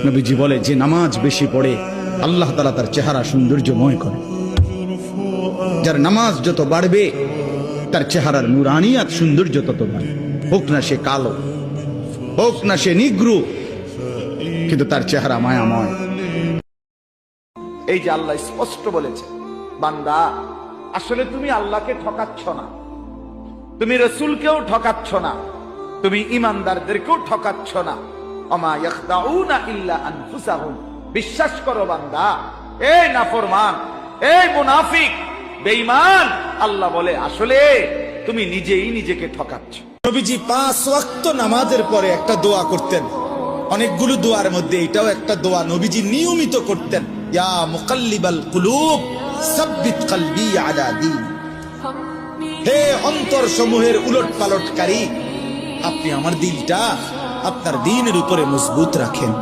নবীজি বলে, যে নামাজ বেশি পড়ে আল্লাহ তাআলা তার চেহারা সৌন্দর্যময় করে। যার নামাজ যত বাড়বে তার চেহারার নুরানিয়াত সৌন্দর্য তত বাড়বে। হোক না সে কালো, হোক না সে নিগ্রু, কিন্তু তার চেহারা মায়াময়। এই যে আল্লাহ স্পষ্ট বলেছে, বান্দা আসলে তুমি আল্লাহকে ঠকাচ্ছ না, তুমি রাসূলকেও ঠকাচ্ছ না, তুমি ঈমানদারদেরকেও ঠকাচ্ছ না। ওমা ইয়াখদাউনা ইল্লা আনফুসাহুম। বিশ্বাস করো বান্দা, এই নাফরমান, এই মুনাফিক, বেঈমান, আল্লাহ বলে আসলে তুমি নিজেই নিজেকে ঠকাচ্ছ। নবীজি 5 ওয়াক্ত নামাজের পরে একটা দোয়া করতেন। অনেকগুলো দোয়ার মধ্যে এটাও একটা দোয়া নবীজি নিয়মিত করতেন, ইয়া মুকাল্লিবাল কুলুব সাব্বিত কলবি আলা দীন। হে অন্তর সমূহের উলটপালটকারী, আপনি আমার দিলটা আপনার দ্বীনের উপরে মজবুত রাখেন।